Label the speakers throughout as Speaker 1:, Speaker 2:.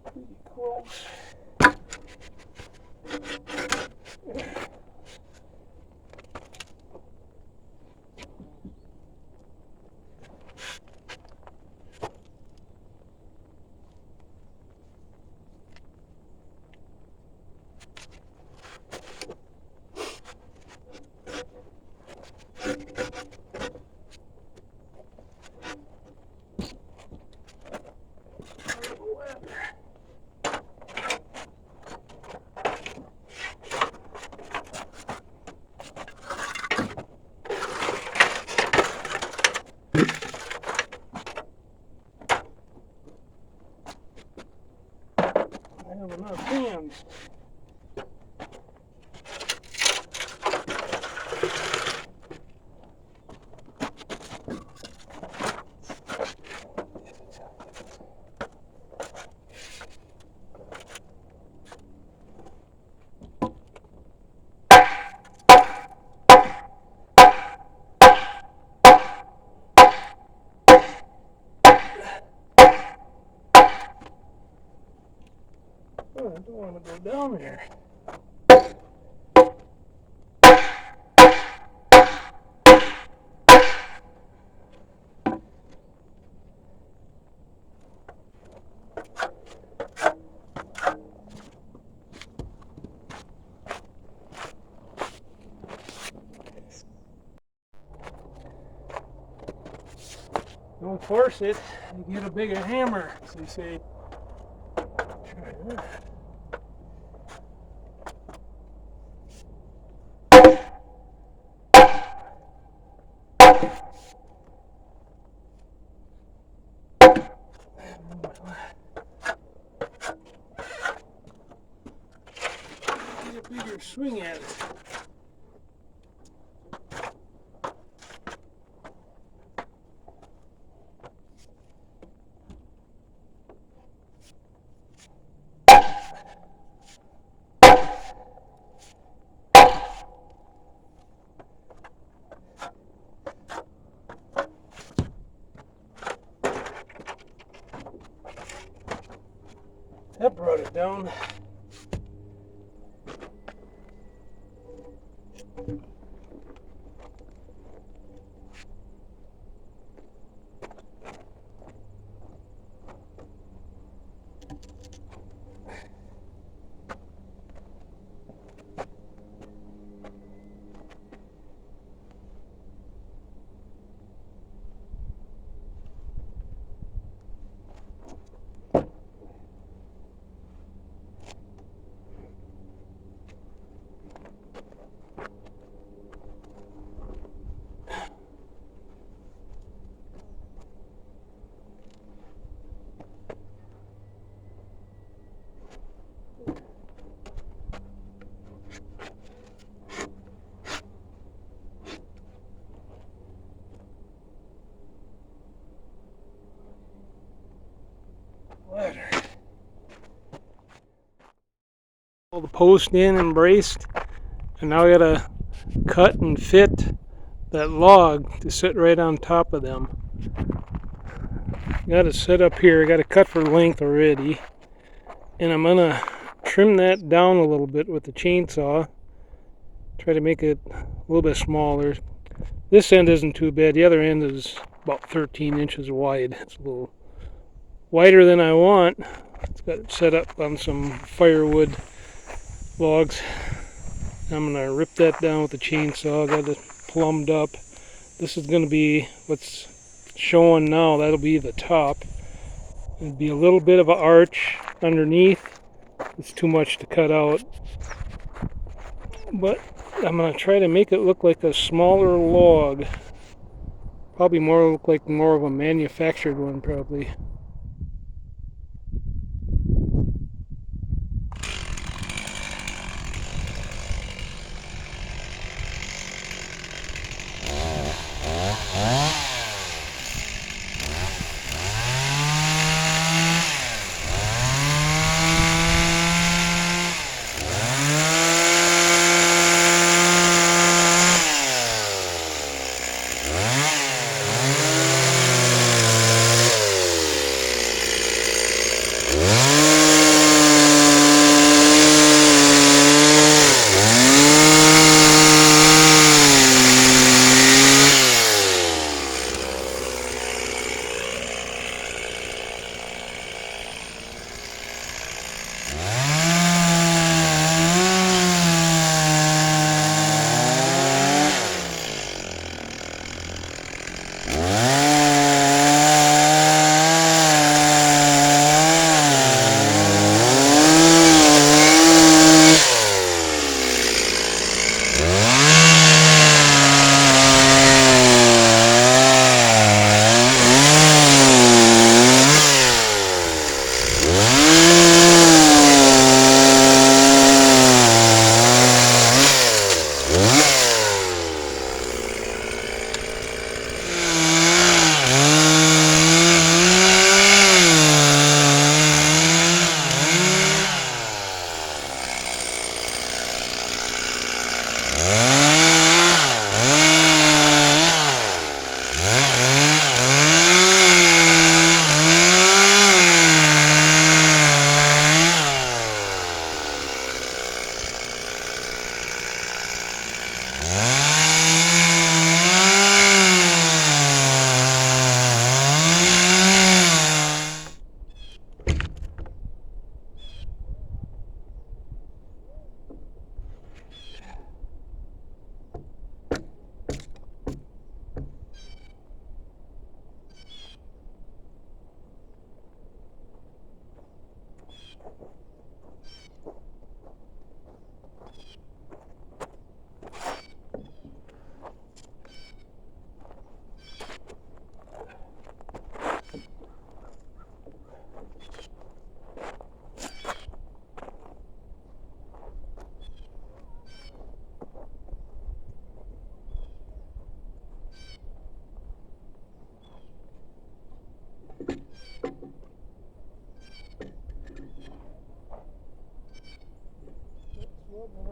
Speaker 1: Pretty close. I have enough hands. Oh, I don't want to go down there. Don't force it, you get a bigger hammer, as they say. Try that. Get a bigger swing at it. That brought it down. Ladder. Pull the post in and braced, and now I gotta cut and fit that log to sit right on top of them. Got it set up here, got it cut for length already, and I'm gonna trim that down a little bit with the chainsaw. Try to make it a little bit smaller. This end isn't too bad, the other end is about 13 inches wide. It's a little wider than I want. It's got it set up on some firewood logs. I'm gonna rip that down with the chainsaw. Got it plumbed up. This is gonna be what's showing now. That'll be the top. It'll be a little bit of an arch underneath. It's too much to cut out, but I'm gonna try to make it look like a smaller log. Probably look like more of a manufactured one, probably.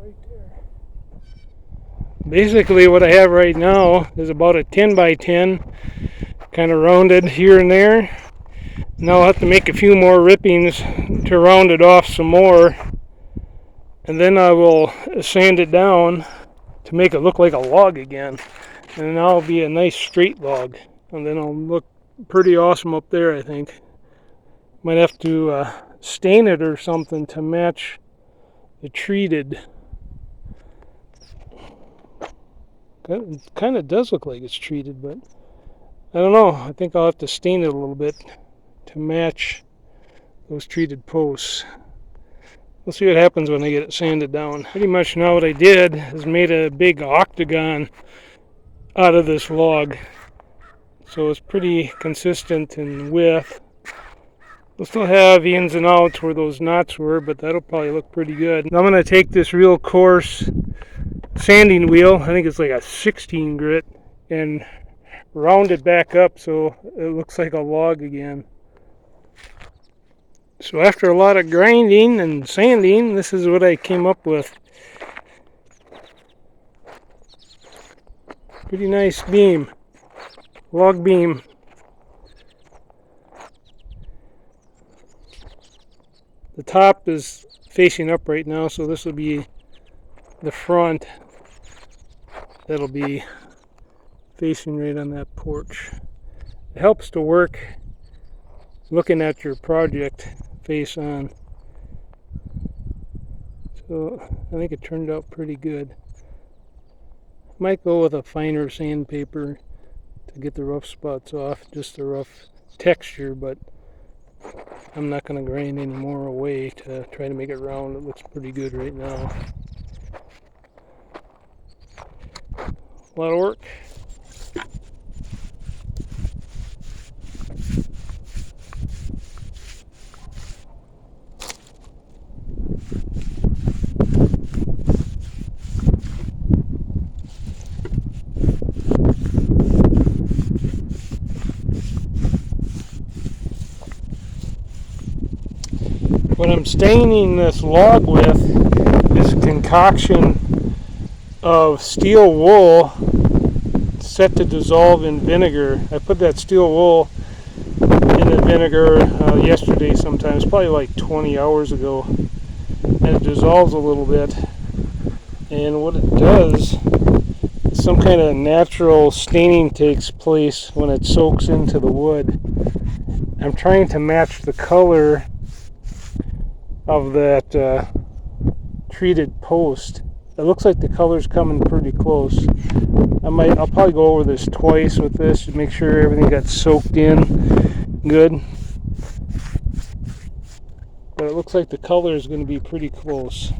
Speaker 1: right there. Basically what I have right now is about a 10 by 10, kind of rounded here and there. Now I'll have to make a few more rippings to round it off some more, and then I will sand it down to make it look like a log again, and then that'll be a nice straight log, and then I'll look pretty awesome up there. I think might have to stain it or something to match the treated. It kind of does look like it's treated, but I don't know. I think I'll have to stain it a little bit to match those treated posts. We'll see what happens when I get it sanded down. Pretty much now what I did is made a big octagon out of this log. So it's pretty consistent in width. We'll still have the ins and outs where those knots were, but that'll probably look pretty good. Now I'm going to take this real coarse sanding wheel, I think it's like a 16 grit, and round it back up so it looks like a log again. So after a lot of grinding and sanding, this is what I came up with. Pretty nice beam, log beam. The top is facing up right now, so this will be the front. That'll be facing right on that porch. It helps to work looking at your project face on. So I think it turned out pretty good. Might go with a finer sandpaper to get the rough spots off, just the rough texture, but I'm not going to grind any more away to try to make it round. It looks pretty good right now. A lot of work. What I'm staining this log with is a concoction of steel wool set to dissolve in vinegar. I put that steel wool in the vinegar yesterday sometimes, probably like 20 hours ago, and it dissolves a little bit, and what it does is some kind of natural staining takes place when it soaks into the wood. I'm trying to match the color of that treated post. It looks like the color's coming pretty close. I'll probably go over this twice with this to make sure everything got soaked in good. But it looks like the color is going to be pretty close.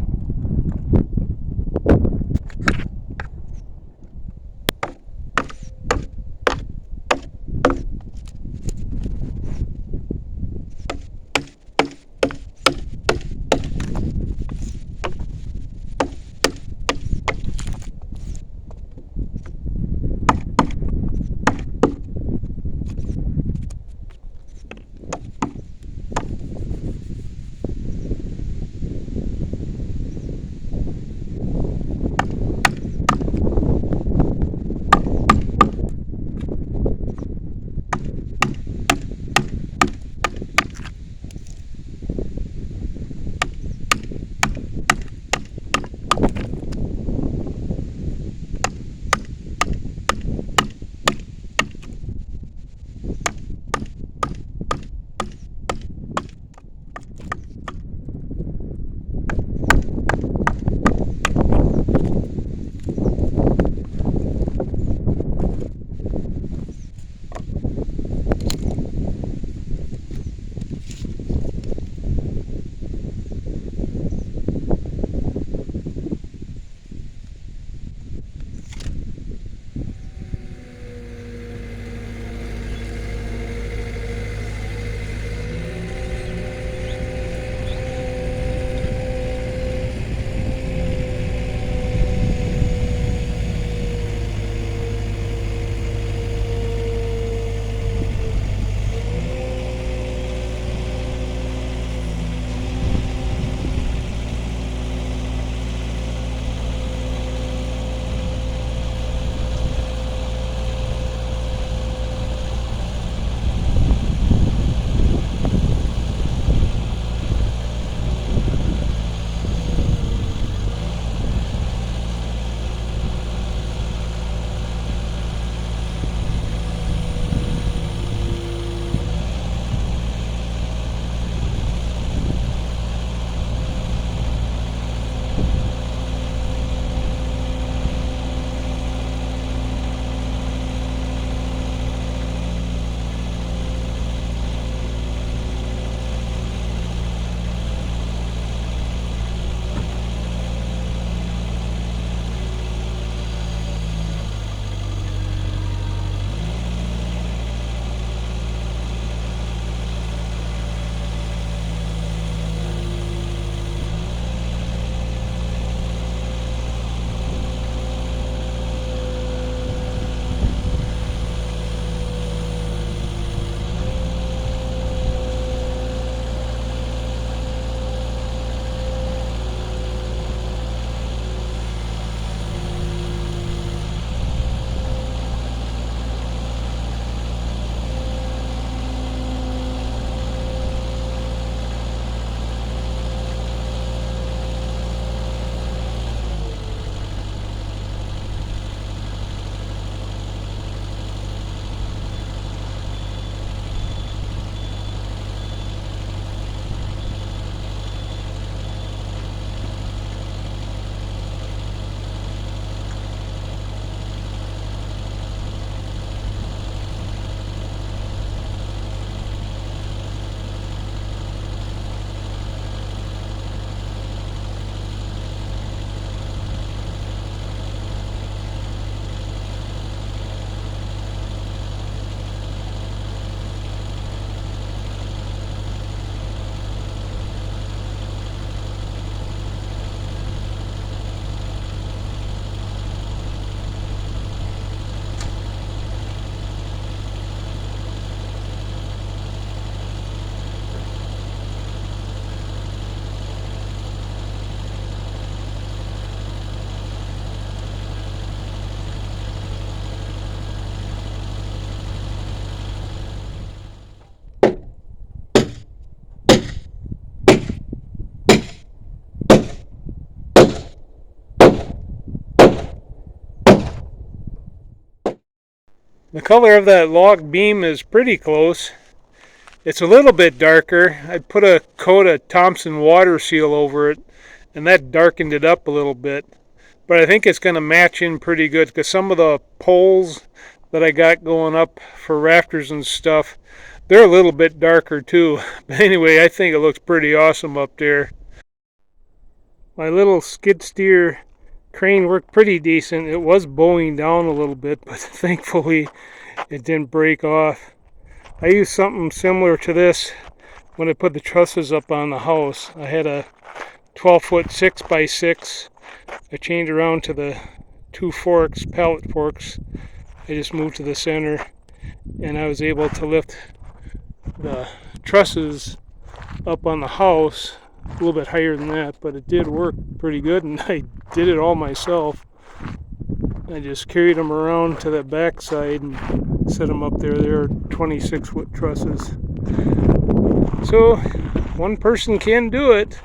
Speaker 1: The color of that log beam is pretty close. It's a little bit darker. I put a coat of Thompson water seal over it, and that darkened it up a little bit. But I think it's going to match in pretty good because some of the poles that I got going up for rafters and stuff, they're a little bit darker too. But anyway, I think it looks pretty awesome up there. My little skid steer crane worked pretty decent. It was bowing down a little bit, but thankfully it didn't break off. I used something similar to this when I put the trusses up on the house. I had a 12-foot 6x6. I chained around to the two forks, pallet forks. I just moved to the center, and I was able to lift the trusses up on the house a little bit higher than that, but it did work pretty good, and I did it all myself. I just carried them around to that back side and set them up there. They're 26-foot trusses. So one person can do it.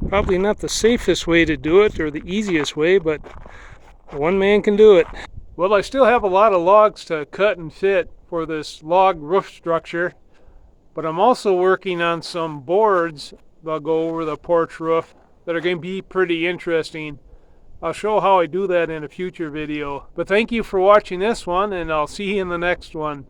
Speaker 1: Probably not the safest way to do it or the easiest way, but one man can do it. Well, I still have a lot of logs to cut and fit for this log roof structure, but I'm also working on some boards that'll go over the porch roof that are going to be pretty interesting. I'll show how I do that in a future video. But thank you for watching this one, and I'll see you in the next one.